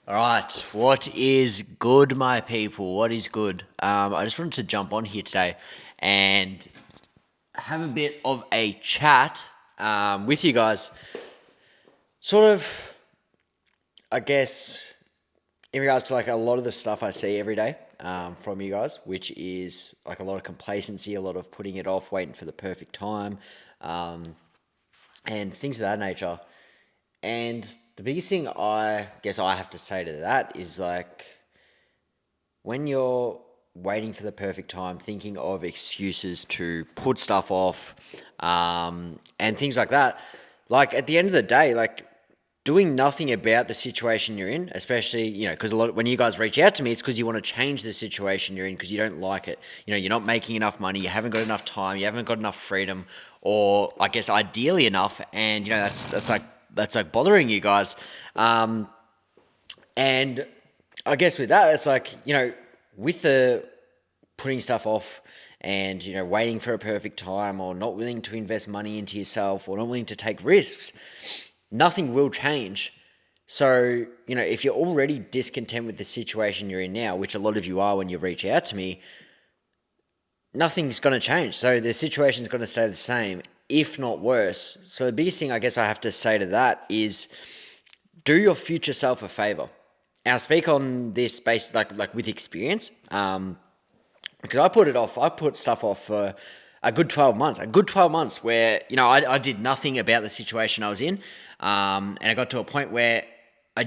All right, what is good, my people? What is good? I just wanted to jump on here today and have a bit of a chat with you guys. Sort of, I guess, in regards to like a lot of the stuff I see every day from you guys, which is like a lot of complacency, a lot of putting it off, waiting for the perfect time, um, and things of that nature. And the biggest thing I guess I have to say to that is like, when you're waiting for the perfect time, thinking of excuses to put stuff off, and things like that, like at the end of the day, like doing nothing about the situation you're in, especially, because when you guys reach out to me, it's because you want to change the situation you're in because you don't like it. You're not making enough money, you haven't got enough time, you haven't got enough freedom, or I guess ideally enough, and that's like bothering you guys. And I guess with that, it's like, with the putting stuff off and, waiting for a perfect time or not willing to invest money into yourself or not willing to take risks, nothing will change. So, if you're already discontent with the situation you're in now, which a lot of you are when you reach out to me, nothing's going to change. So the situation's going to stay the same, if not worse. So the biggest thing I guess I have to say to that is do your future self a favor. And I speak on this based like with experience, because I put it off. I put stuff off for a good 12 months. A good 12 months where I did nothing about the situation I was in, and I got to a point where I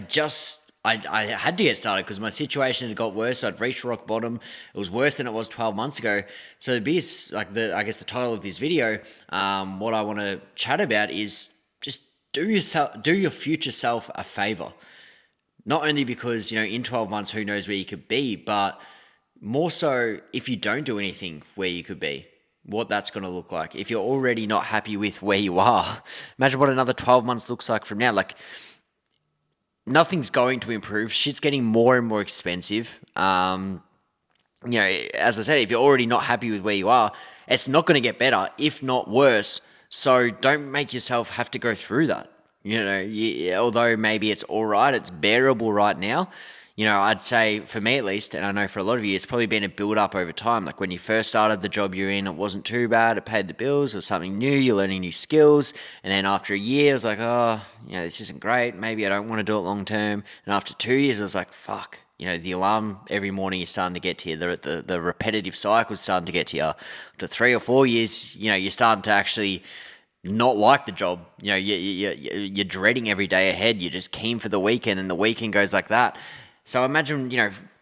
had to get started because my situation had got worse. I'd reached rock bottom. It was worse than it was 12 months ago. So the biggest, I guess the title of this video, what I want to chat about is just do your future self a favor. Not only because, in 12 months, who knows where you could be, but more so if you don't do anything where you could be, what that's going to look like. If you're already not happy with where you are, imagine what another 12 months looks like from now. Like, nothing's going to improve. Shit's getting more and more expensive. As I said, if you're already not happy with where you are, it's not going to get better, if not worse. So don't make yourself have to go through that. Although maybe it's all right, it's bearable right now. I'd say for me at least, and I know for a lot of you, it's probably been a build up over time. Like when you first started the job you're in, it wasn't too bad. It paid the bills. It was something new. You're learning new skills. And then after a year, it was like, oh, this isn't great. Maybe I don't want to do it long term. And after 2 years, it was like, fuck. The alarm every morning is starting to get to you. The repetitive cycle is starting to get to you. After 3 or 4 years, you're starting to actually not like the job. You're dreading every day ahead. You're just keen for the weekend, and the weekend goes like that. So imagine,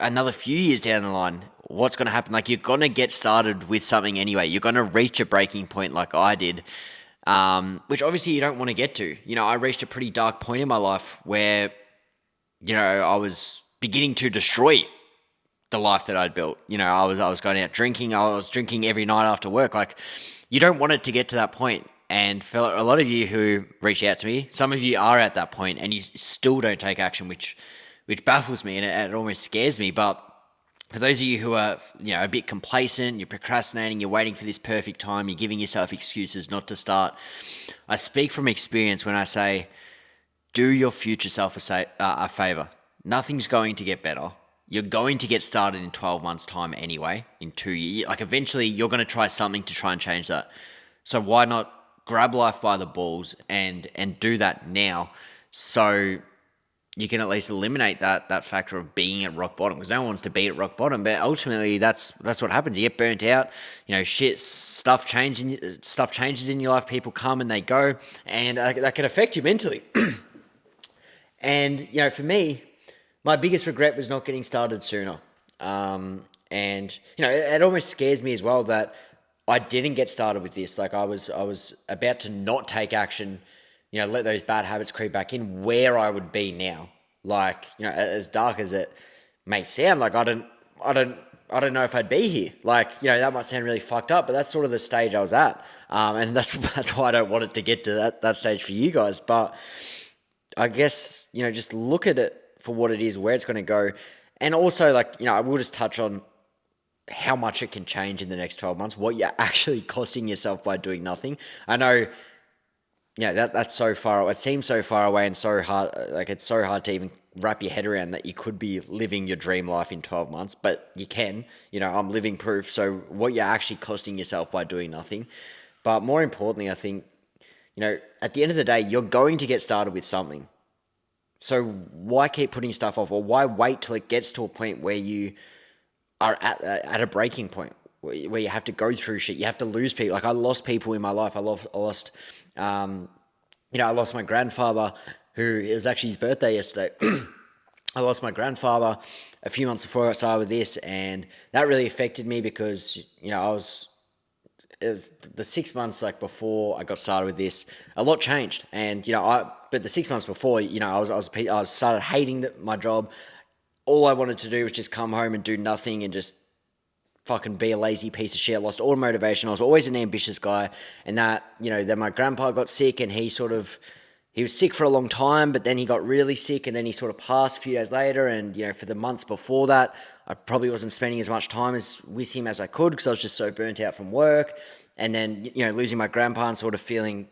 another few years down the line, what's going to happen? Like, you're going to get started with something anyway. You're going to reach a breaking point like I did, which obviously you don't want to get to. I reached a pretty dark point in my life where, I was beginning to destroy the life that I'd built. I was going out drinking. I was drinking every night after work. Like, you don't want it to get to that point. And for a lot of you who reach out to me, some of you are at that point and you still don't take action, which baffles me and it almost scares me. But for those of you who are, a bit complacent, you're procrastinating, you're waiting for this perfect time, you're giving yourself excuses not to start. I speak from experience when I say, do your future self a favor. Nothing's going to get better. You're going to get started in 12 months' time anyway, in 2 years. Like, eventually, you're going to try something to try and change that. So why not grab life by the balls and do that now, so you can at least eliminate that factor of being at rock bottom, because no one wants to be at rock bottom, but ultimately that's what happens. You get burnt out, stuff changes in your life. People come and they go, and that can affect you mentally. And for me, my biggest regret was not getting started sooner. And it almost scares me as well that I didn't get started with this. Like, I was about to not take action, let those bad habits creep back in, where I would be now. Like, as dark as it may sound, like I don't know if I'd be here. Like, that might sound really fucked up, but that's sort of the stage I was at. And that's why I don't want it to get to that stage for you guys. But I guess, just look at it for what it is, where it's going to go. And also, like, I will just touch on how much it can change in the next 12 months, what you're actually costing yourself by doing nothing. I know that's so far. It seems so far away and so hard. Like it's so hard to even wrap your head around that you could be living your dream life in 12 months, but you can. I'm living proof. So what you're actually costing yourself by doing nothing. But more importantly, I think at the end of the day, you're going to get started with something. So why keep putting stuff off, or why wait till it gets to a point where you are at a breaking point where you have to go through shit. You have to lose people. Like I lost people in my life. I lost my grandfather, who is actually his birthday yesterday. I lost my grandfather a few months before I started with this, and that really affected me because it was the 6 months like before I got started with this, a lot changed, and but the 6 months before, I started hating my job. All I wanted to do was just come home and do nothing and just fucking be a lazy piece of shit. I lost all motivation. I was always an ambitious guy, and then my grandpa got sick, and he was sick for a long time, but then he got really sick, and then he sort of passed a few days later. And for the months before that, I probably wasn't spending as much time with him as I could because I was just so burnt out from work. And then losing my grandpa and sort of feeling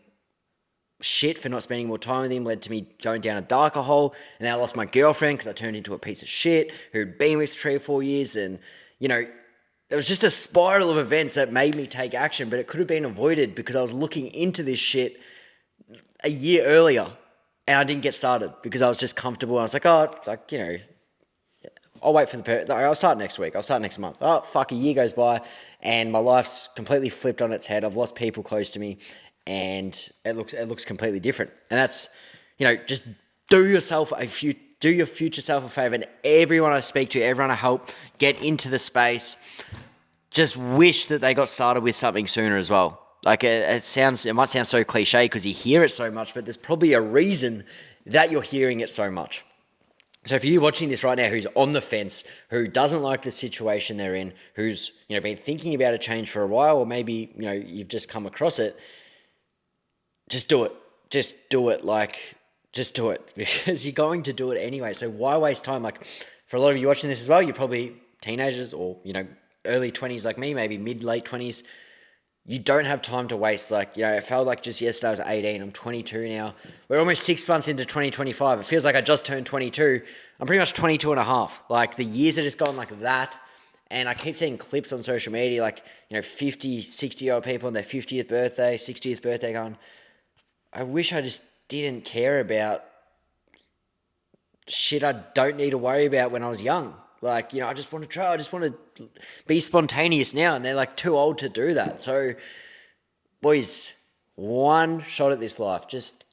shit for not spending more time with him led to me going down a darker hole. And then I lost my girlfriend because I turned into a piece of shit who'd been with 3 or 4 years, and it was just a spiral of events that made me take action, but it could have been avoided because I was looking into this shit a year earlier and I didn't get started because I was just comfortable. I was like, I'll wait for I'll start next week. I'll start next month. Oh, fuck, a year goes by and my life's completely flipped on its head. I've lost people close to me and it looks completely different. And that's, just do your future self a favor. And everyone I speak to, everyone I help get into the space, just wish that they got started with something sooner as well. Like it might sound so cliche because you hear it so much, but there's probably a reason that you're hearing it so much. So for you watching this right now, who's on the fence, who doesn't like the situation they're in, who's been thinking about a change for a while, or maybe you've just come across it, just do it. Just do it. Just do it because you're going to do it anyway. So why waste time? Like for a lot of you watching this as well, you're probably teenagers or early 20s like me, maybe mid-late 20s. You don't have time to waste. Like, it felt like just yesterday I was 18. I'm 22 now. We're almost 6 months into 2025. It feels like I just turned 22. I'm pretty much 22 and a half. Like, the years are just gone like that. And I keep seeing clips on social media, like, 50, 60-year-old people on their 50th birthday, 60th birthday going, I wish I just didn't care about shit I don't need to worry about when I was young. Like, I just want to try. I just want to be spontaneous now. And they're like too old to do that. So, boys, one shot at this life. Just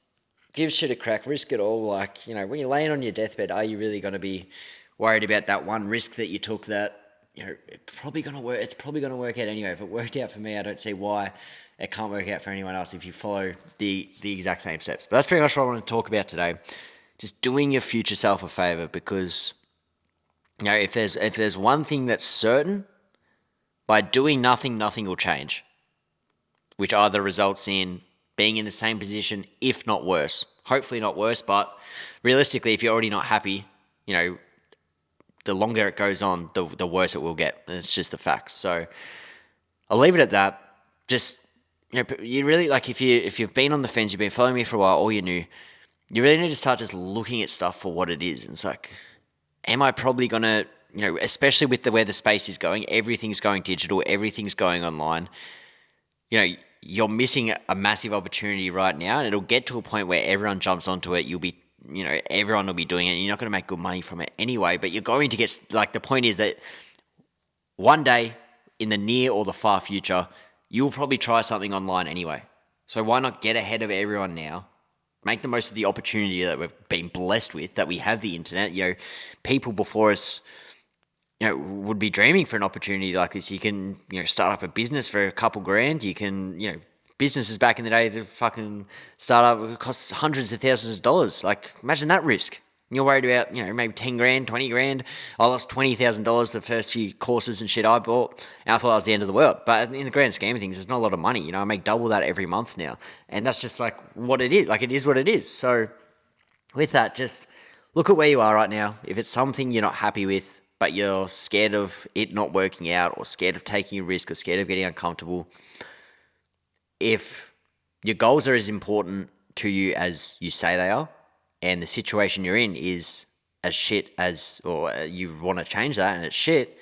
give shit a crack. Risk it all. Like, when you're laying on your deathbed, are you really going to be worried about that one risk that you took that, it's probably going to work. It's probably going to work out anyway. If it worked out for me, I don't see why it can't work out for anyone else if you follow the exact same steps. But that's pretty much what I want to talk about today. Just doing your future self a favor because... if there's one thing that's certain, by doing nothing, nothing will change, which either results in being in the same position, if not worse. Hopefully not worse, but realistically, if you're already not happy, the longer it goes on, the worse it will get. And it's just the facts. So I'll leave it at that. Just, you really, like if you've been on the fence, you've been following me for a while, or you're new, you really need to start just looking at stuff for what it is. And it's like, am I probably going to, especially with where the space is going, everything's going digital, everything's going online, you're missing a massive opportunity right now, and it'll get to a point where everyone jumps onto it. You'll be, everyone will be doing it, and you're not going to make good money from it anyway, but you're going to get, the point is that one day in the near or the far future, you'll probably try something online anyway. So why not get ahead of everyone now? Make the most of the opportunity that we've been blessed with, that we have the internet. People before us, would be dreaming for an opportunity like this. You can, start up a business for a couple grand. You can, businesses back in the day to fucking start up, it costs hundreds of thousands of dollars. Like, imagine that risk. You're worried about, maybe 10 grand, 20 grand. I lost $20,000 the first few courses and shit I bought, and I thought that was the end of the world. But in the grand scheme of things, it's not a lot of money. I make double that every month now. And that's just like what it is. Like, it is what it is. So with that, just look at where you are right now. If it's something you're not happy with, but you're scared of it not working out, or scared of taking a risk, or scared of getting uncomfortable, if your goals are as important to you as you say they are, and the situation you're in is as shit as, or you want to change that and it's shit,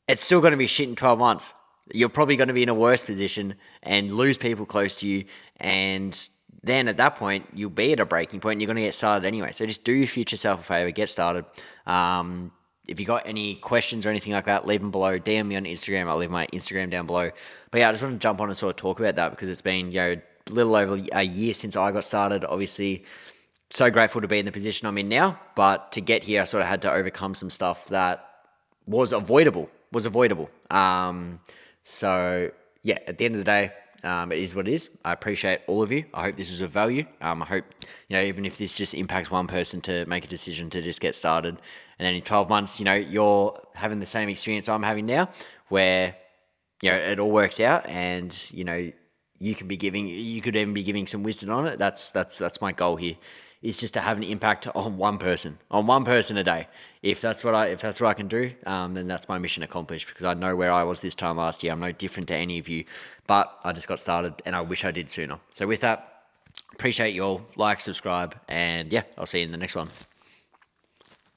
it's still going to be shit in 12 months. You're probably going to be in a worse position and lose people close to you. And then at that point, you'll be at a breaking point and you're going to get started anyway. So just do your future self a favor, get started. If you got any questions or anything like that, leave them below. DM me on Instagram. I'll leave my Instagram down below. But yeah, I just want to jump on and sort of talk about that because it's been, a little over a year since I got started. Obviously, so grateful to be in the position I'm in now. But to get here, I sort of had to overcome some stuff that was avoidable. So yeah, at the end of the day, it is what it is. I appreciate all of you. I hope this was of value. I hope, even if this just impacts one person to make a decision to just get started, and then in 12 months, you're having the same experience I'm having now, where it all works out, and you could even be giving some wisdom on it. That's my goal here, is just to have an impact on one person a day. If that's what I can do, then that's my mission accomplished, because I know where I was this time last year. I'm no different to any of you, but I just got started and I wish I did sooner. So with that, appreciate you all. Like, subscribe, and yeah, I'll see you in the next one.